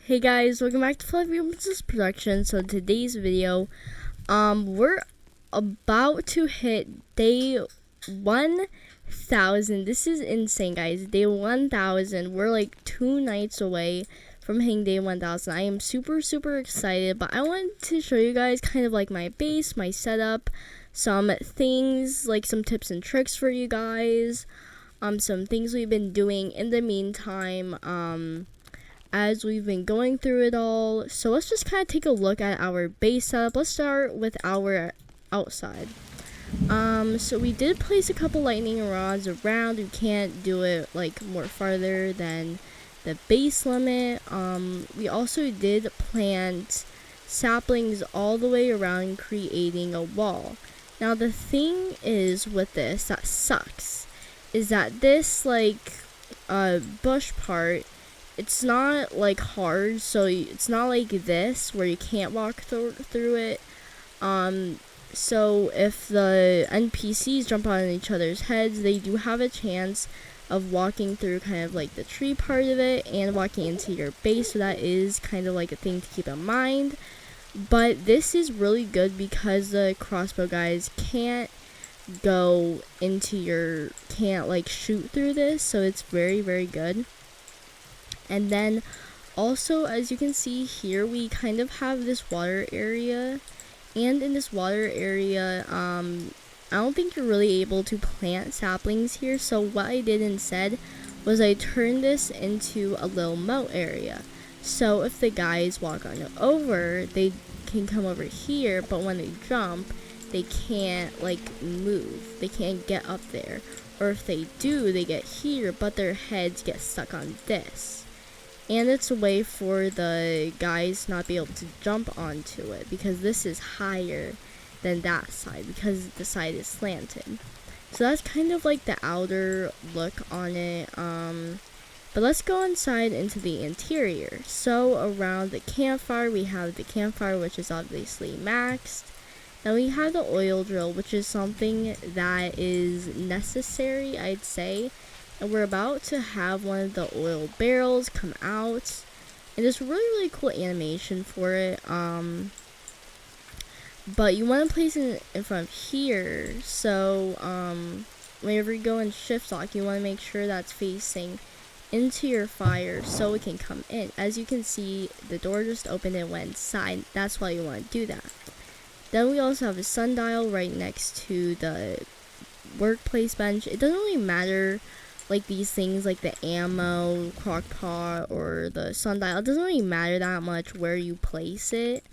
Hey guys, welcome back to Fluffy Princess Production. So today's video, we're about to hit day 1,000. This is insane, guys. Day 1,000. We're like 2 nights away from hitting day 1,000. I am super excited, but I wanted to show you guys kind of like my base, my setup, some things, like some tips and tricks for you guys, some things we've been doing in the meantime, as we've been going through it all. So let's just kind of take a look at our base setup. Let's start with our outside. So we did place a couple lightning rods around. We can't do it like more farther than the base limit. We also did plant saplings all the way around, creating a wall. Now the thing is with this that sucks is that this bush part, it's not like hard, so it's not like this where you can't walk through it. So if the NPCs jump on each other's heads, they do have a chance of walking through kind of like the tree part of it and walking into your base. So that is kind of like a thing to keep in mind. But this is really good because the crossbow guys can't like shoot through this, so it's very good. And then also, as you can see here, we kind of have this water area, and in this water area, I don't think you're really able to plant saplings here. So what I did instead was I turned this into a little moat area. So if the guys walk on over, they can come over here, but when they jump, they can't like move. They can't get up there. Or if they do, they get here, but their heads get stuck on this. And it's a way for the guys not be able to jump onto it, because this is higher than that side, because the side is slanted. So that's kind of like the outer look on it. But let's go inside into the interior. So around the campfire, we have the campfire, which is obviously maxed. Then we have the oil drill, which is something that is necessary, I'd say. And we're about to have one of the oil barrels come out, and there's really cool animation for it. But you want to place it in front of here, so whenever you go in shift lock, you want to make sure that's facing into your fire so it can come in. As you can see, the door just opened and went inside. That's why you want to do that. Then we also have a sundial right next to the workplace bench. It doesn't really matter, like these things like the ammo, crock pot, or the sundial, it doesn't really matter that much where you place it.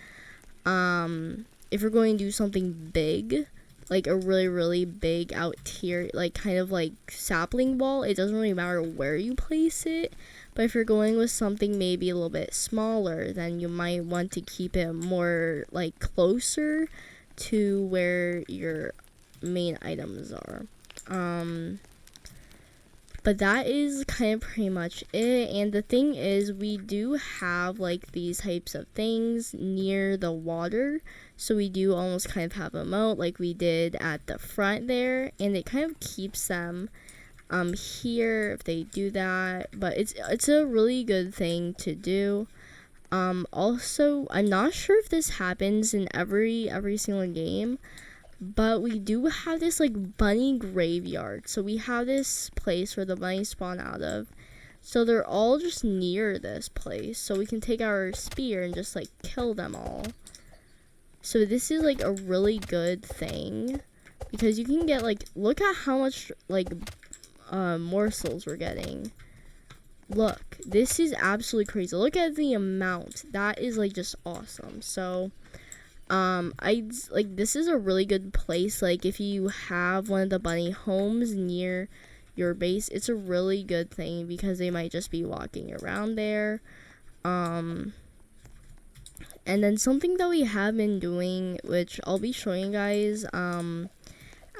If you're going to do something big, like a really big out tier, like kind of like sapling wall, it doesn't really matter where you place it. But if you're going with something maybe a little bit smaller, then you might want to keep it more like closer to where your main items are. But that is kind of pretty much it. And the thing is, we do have like these types of things near the water. So we do almost kind of have a moat like we did at the front there. And it kind of keeps them here if they do that. But it's a really good thing to do. Also, I'm not sure if this happens in every single game, but we do have this like bunny graveyard. So we have this place where the bunnies spawn out of. So they're all just near this place. So we can take our spear and just like kill them all. So this is like a really good thing, because you can get like, look at how much like morsels we're getting. Look, this is absolutely crazy. Look at the amount. That is like just awesome. So this is a really good place. Like if you have one of the bunny homes near your base, it's a really good thing because they might just be walking around there. And then something that we have been doing, which I'll be showing you guys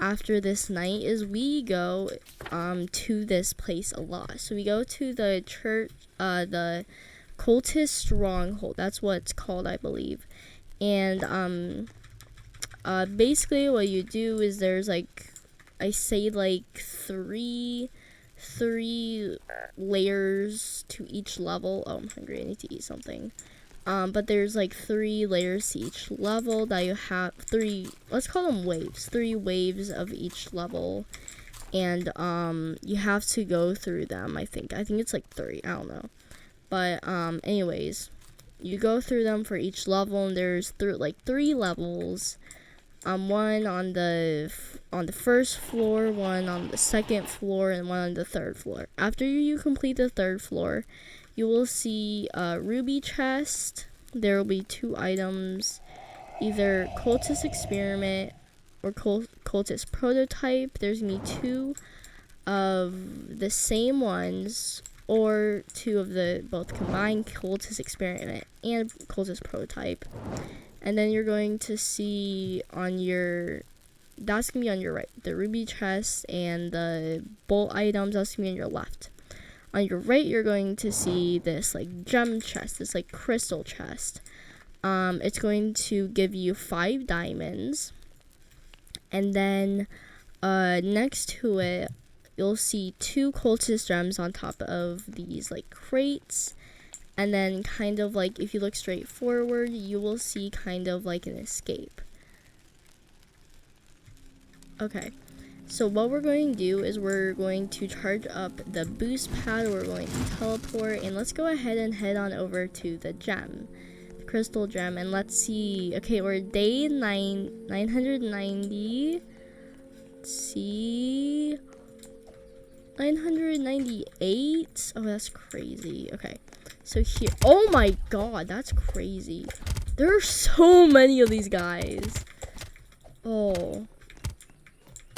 after this night, is we go to this place a lot. So we go to the church, the cultist stronghold. That's what it's called, I believe. And basically what you do is there's like, I say like three 3 layers to each level. Oh, I'm hungry. I need to eat something. But there's like 3 layers to each level that you have 3, let's call them waves, 3 waves of each level, and you have to go through them. I think it's like 3, I don't know, but anyways, you go through them for each level, and there's 3 levels, one on the first floor, one on the second floor, and one on the third floor. After you complete the third floor, you will see a ruby chest. There will be 2 items, either cultist experiment or cultist prototype. There's gonna be 2 of the same ones, or 2 of the both combined, cultist experiment and cultist prototype. And then you're going to see on your, that's gonna be on your right, the ruby chest, and the bolt items, that's gonna be on your left. On your right, you're going to see this like gem chest, this like crystal chest. It's going to give you 5 diamonds. And then next to it, you'll see 2 cultist gems on top of these like crates. And then kind of like, if you look straight forward, you will see kind of like an escape. Okay. So what we're going to do is we're going to charge up the boost pad, we're going to teleport, and let's go ahead and head on over to the gem, the crystal gem, and let's see. Okay, we're day 990. Let's see. 998. Oh, that's crazy. Okay, so here. Oh my god, that's crazy. There are so many of these guys. Oh.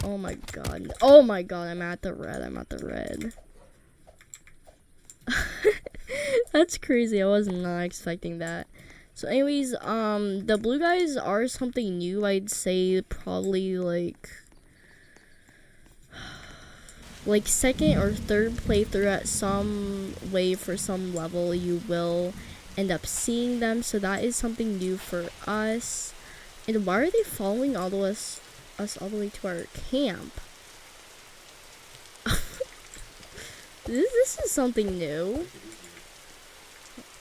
Oh my god. Oh my god, I'm at the red. That's crazy. I was not expecting that. So anyways, the blue guys are something new. I'd say probably like second or third playthrough at some wave for some level, you will end up seeing them. So that is something new for us. And why are they following all of us all the way to our camp? This is something new.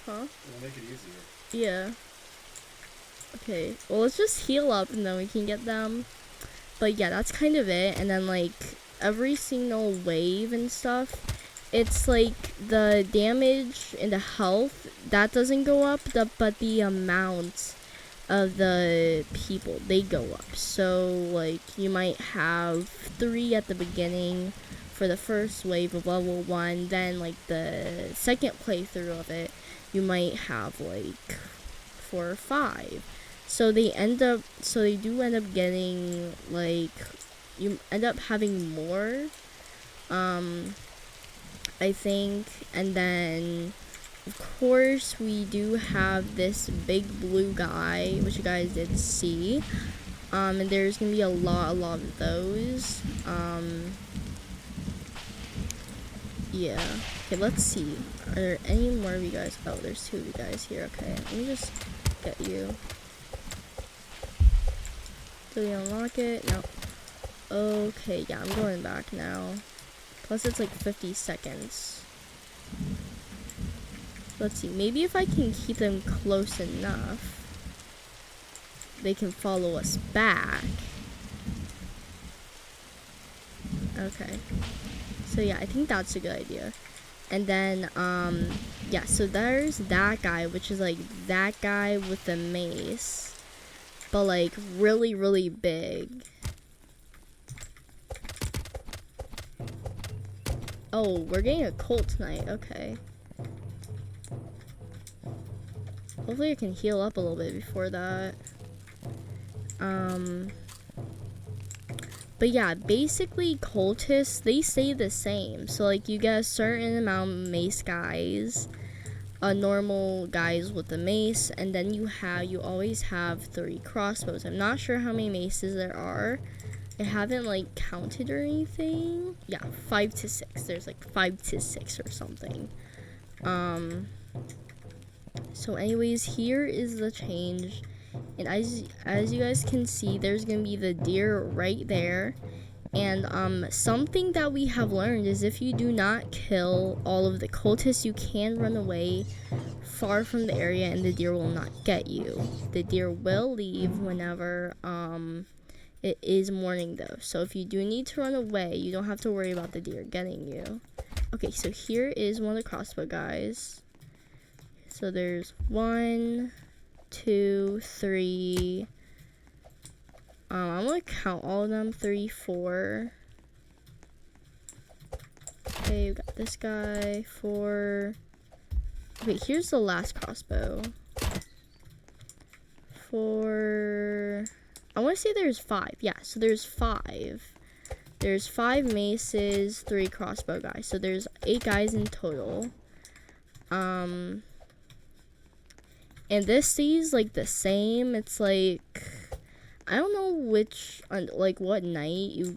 Huh? It'll make it easier. Yeah. Okay, well, let's just heal up and then we can get them. But yeah, that's kind of it. And then like every single wave and stuff, it's like the damage and the health that doesn't go up, but the amount of the people, they go up. So like you might have 3 at the beginning for the first wave of level 1, then like the second playthrough of it you might have like 4 or 5. So they do end up getting like, you end up having more, I think. And then of course we do have this big blue guy, which you guys did see, and there's gonna be a lot of those. Yeah, okay, let's see, are there any more of you guys? Oh, there's 2 of you guys here. Okay, let me just get you. Did we unlock it? No. Okay, yeah, I'm going back now. Plus it's like 50 seconds. Let's see, maybe if I can keep them close enough, they can follow us back. Okay. So yeah, I think that's a good idea. And then, yeah, so there's that guy, which is like that guy with the mace, but like really big. Oh, we're getting a cult tonight. Okay. Hopefully I can heal up a little bit before that. But yeah, basically cultists, they stay the same. So like you get a certain amount of mace guys, normal guys with the mace, and then you always have 3 crossbows. I'm not sure how many maces there are. I haven't like counted or anything. Yeah, 5 to 6. There's like 5 to 6 or something. So anyways, here is the change. And as you guys can see, there's gonna be the deer right there, And something that we have learned is if you do not kill all of the cultists, you can run away far from the area and the deer will not get you. The deer will leave whenever it is morning though. So if you do need to run away, you don't have to worry about the deer getting you. Okay, so here is one of the crossbow guys. So there's 1, 2, 3. I'm gonna count all of them. 3, 4. Okay, we got this guy. 4. Okay, here's the last crossbow. 4. I want to say there's 5. Yeah, so there's 5. There's 5 maces, 3 crossbow guys. So there's 8 guys in total. And this stays like the same. It's like, I don't know which, like what night you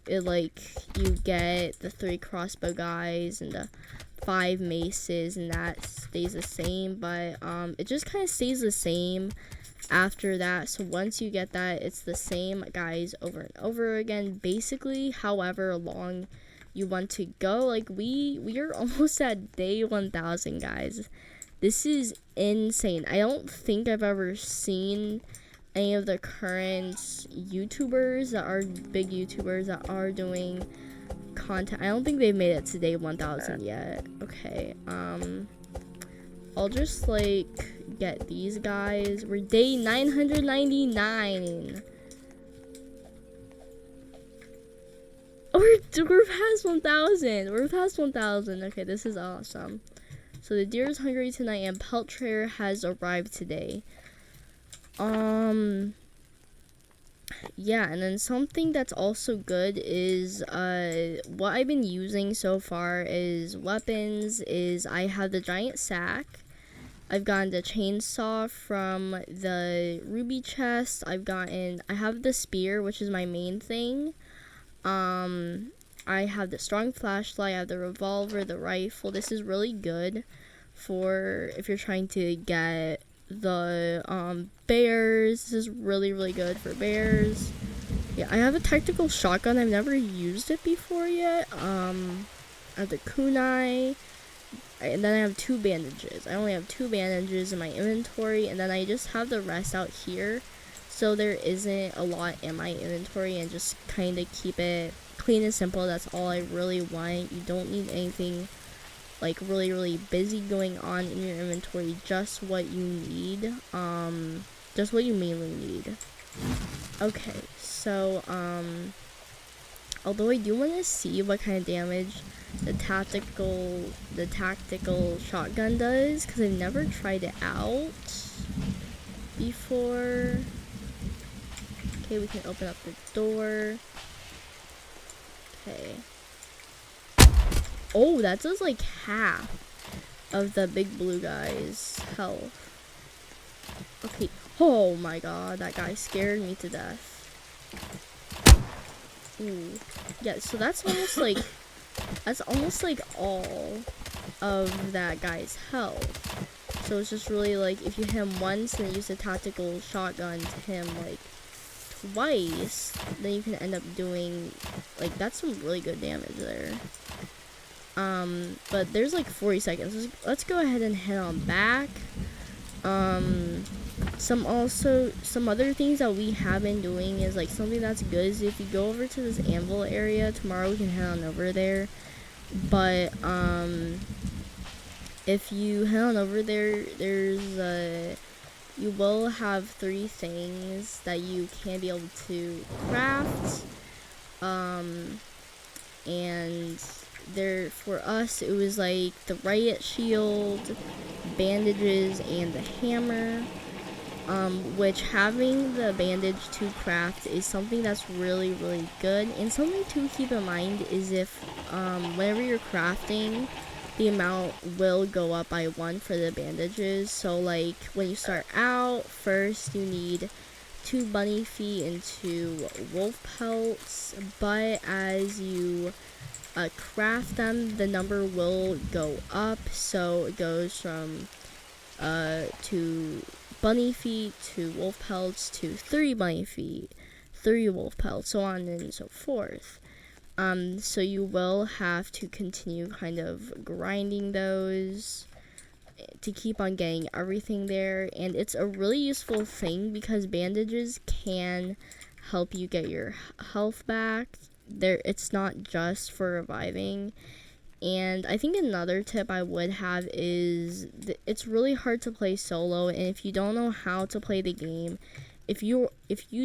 get the 3 crossbow guys and the 5 maces, and that stays the same, but it just kind of stays the same after that. So once you get that, it's the same guys over and over again, basically however long you want to go. Like we are almost at day 1000, guys. This is insane. I don't think I've ever seen any of the current YouTubers that are big YouTubers that are doing content. I don't think they've made it to day 1000 yet. Okay, I'll just like get these guys. We're day 999. We're past 1000. We're past 1000. Okay, this is awesome. So the deer is hungry tonight and pelt trayer has arrived today. Yeah, and then something that's also good is what I've been using so far is weapons is I have the giant sack. I've gotten the chainsaw from the ruby chest. I have the spear, which is my main thing. I have the strong flashlight, I have the revolver, the rifle. This is really good for if you're trying to get the bears. This is really, really good for bears. Yeah, I have a tactical shotgun. I've never used it before yet. I have the kunai, and then I have 2 bandages. I only have 2 bandages in my inventory, and then I just have the rest out here, so there isn't a lot in my inventory, and just kind of keep it clean and simple. That's all I really want. You don't need anything like really, really busy going on in your inventory. Just what you need, just what you mainly need. Okay, so although I do want to see what kind of damage the tactical shotgun does, because I've never tried it out before. Okay, we can open up the door. Okay. Oh, that does like half of the big blue guy's health. Okay. Oh my god, that guy scared me to death. Ooh. Yeah, so that's almost like all of that guy's health. So it's just really like if you hit him once and use a tactical shotgun to him like twice, then you can end up doing like that's some really good damage there. But there's like 40 seconds. Let's go ahead and head on back. Some other things that we have been doing is like something that's good is if you go over to this anvil area tomorrow, we can head on over there. But if you head on over there, there's you will have 3 things that you can be able to craft. And there for us it was like the riot shield, bandages, and the hammer. Which having the bandage to craft is something that's really, really good. And something to keep in mind is if whenever you're crafting, the amount will go up by 1 for the bandages. So like when you start out, first you need 2 bunny feet and 2 wolf pelts, but as you craft them, the number will go up. So it goes from 2 bunny feet to wolf pelts to 3 bunny feet, 3 wolf pelts, so on and so forth. So you will have to continue kind of grinding those to keep on getting everything there. And it's a really useful thing because bandages can help you get your health back. It's not just for reviving. And I think another tip I would have is it's really hard to play solo, and if you don't know how to play the game, if you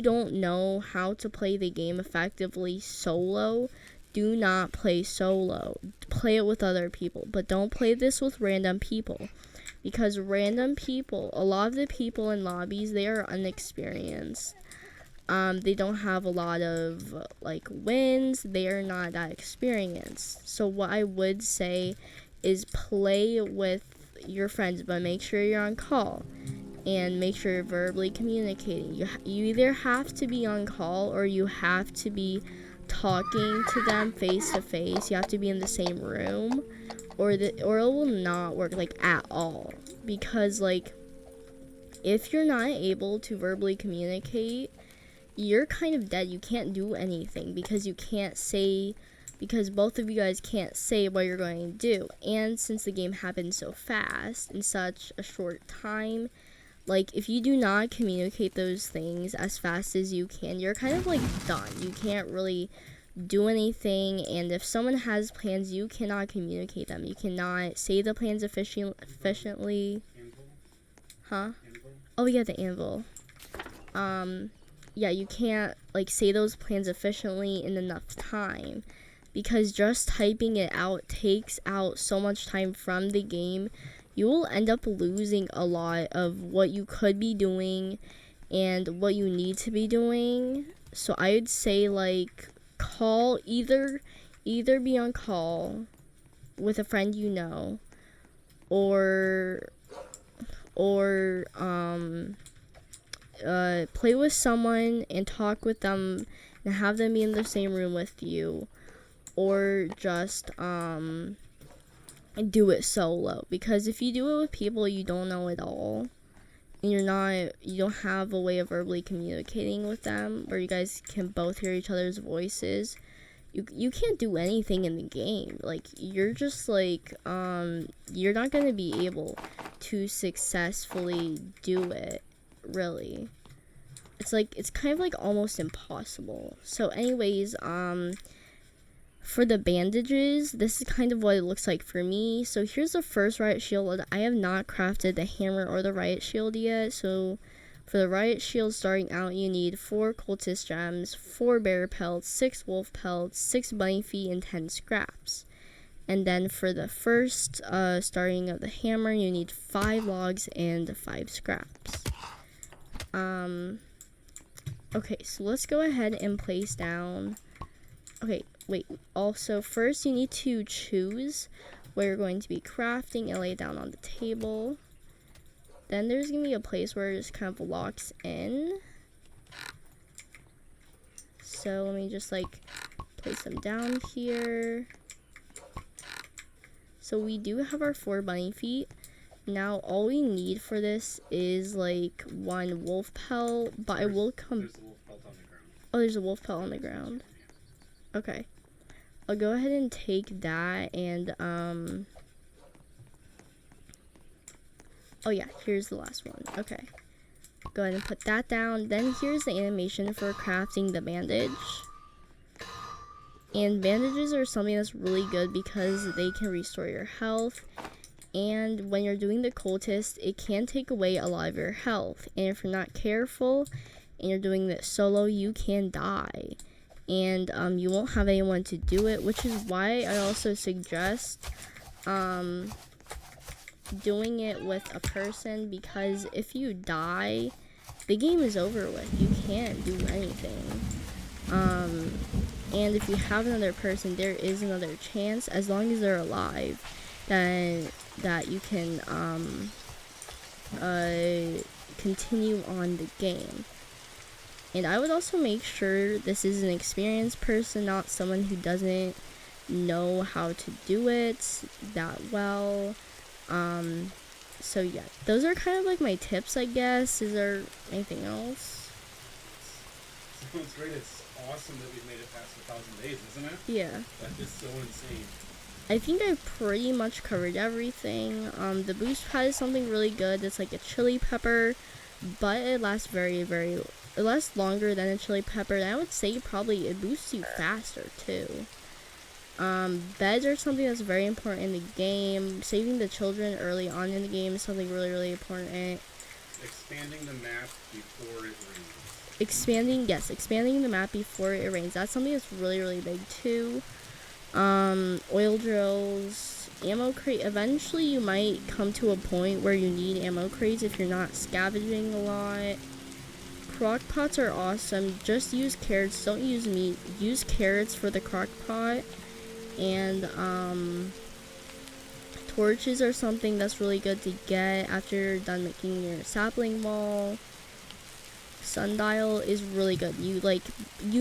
don't know how to play the game effectively solo, do not play solo. Play it with other people, but don't play this with random people, because random people, a lot of the people in lobbies, they are unexperienced. They don't have a lot of like wins. They are not that experienced. So what I would say is play with your friends, but make sure you're on call and make sure you're verbally communicating. You either have to be on call or you have to be talking to them face to face. You have to be in the same room, or it will not work like at all. Because like if you're not able to verbally communicate, you're kind of dead. You can't do anything because both of you guys can't say what you're going to do. And since the game happened so fast in such a short time, like if you do not communicate those things as fast as you can, you're kind of like done. You can't really do anything. And if someone has plans, you cannot communicate them. You cannot say the plans efficiently. Huh? Oh yeah, the anvil. Yeah, you can't like say those plans efficiently in enough time, because just typing it out takes out so much time from the game. You will end up losing a lot of what you could be doing and what you need to be doing. So I would say like call, either be on call with a friend you know, or play with someone and talk with them and have them be in the same room with you, or just do it solo. Because if you do it with people you don't know at all, and you don't have a way of verbally communicating with them where you guys can both hear each other's voices, you can't do anything in the game. Like you're just like you're not gonna be able to successfully do it, really. It's kind of like almost impossible. So anyways, for the bandages, this is kind of what it looks like for me. So here's the first riot shield. I have not crafted the hammer or the riot shield yet. So for the riot shield, starting out, you need 4 cultist gems, 4 bear pelts, 6 wolf pelts, 6 bunny feet, and 10 scraps. And then for the first starting of the hammer, you need 5 logs and 5 scraps. Okay, so let's go ahead and place down. Okay, wait. Also, first you need to choose where you're going to be crafting and lay it down on the table. Then there's going to be a place where it just kind of locks in. So let me just like place them down here. So we do have our 4 bunny feet. Now all we need for this is like 1 wolf pelt, but I will come. There's a wolf pelt on the ground. Okay, I'll go ahead and take that, and oh yeah, here's the last one. Okay, go ahead and put that down. Then here's the animation for crafting the bandage. And bandages are something that's really good because they can restore your health. And when you're doing the cultist, it can take away a lot of your health. And if you're not careful and you're doing this solo, you can die. And you won't have anyone to do it, which is why I also suggest doing it with a person, because if you die, the game is over with. You can't do anything. And if you have another person, there is another chance, as long as they're alive, that you can continue on the game. And I would also make sure this is an experienced person, not someone who doesn't know how to do it that well. So yeah, those are kind of like my tips, I guess. Is there anything else? sounds great. It's awesome that we've made it past 1,000 days, isn't it? Yeah. That is so insane. I think I've pretty much covered everything. The boost pad is something really good. It's like a chili pepper, but it lasts it lasts longer than a chili pepper. And I would say probably it boosts you faster too. Beds are something that's very important in the game. Saving the children early on in the game is something really, really important. Expanding the map before it rains. Expanding the map before it rains. That's something that's really, really big too. Oil drills, ammo crate. Eventually you might come to a point where you need ammo crates if you're not scavenging a lot. Crock pots are awesome. Just use carrots, don't use meat. Use carrots for the crock pot. And torches are something that's really good to get after you're done making your sapling wall. Sundial is really good. You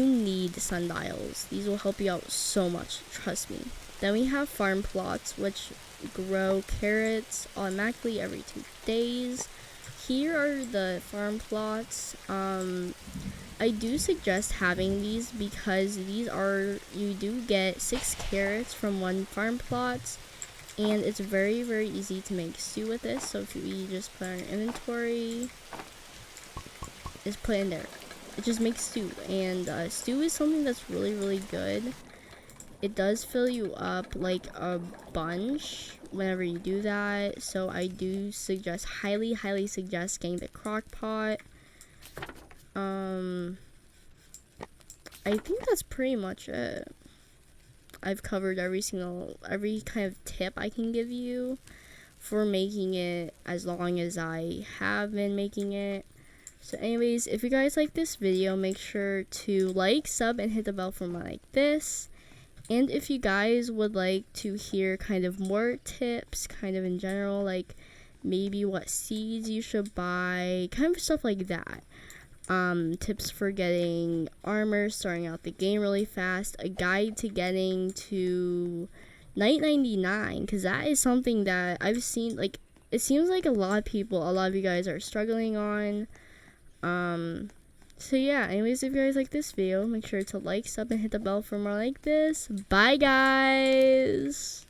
need sundials. These will help you out so much, trust me. Then we have farm plots, which grow carrots automatically every 2 days. Here are the farm plots. I do suggest having these because you do get 6 carrots from 1 farm plot, and it's very, very easy to make stew with this. So if we just put our inventory, just put in there, it just makes stew. And stew is something that's really, really good. It does fill you up like a bunch whenever you do that. So I do suggest, highly, highly suggest getting the crock pot. I think that's pretty much it. I've covered every kind of tip I can give you for making it as long as I have been making it. So anyways, if you guys like this video, make sure to like, sub, and hit the bell for more like this. And if you guys would like to hear kind of more tips, kind of in general, like maybe what seeds you should buy, kind of stuff like that. Tips for getting armor, starting out the game really fast, a guide to getting to Night 99, because that is something that I've seen, like, it seems like a lot of you guys are struggling on. So yeah, anyways, if you guys like this video, make sure to like, sub, and hit the bell for more like this. Bye, guys!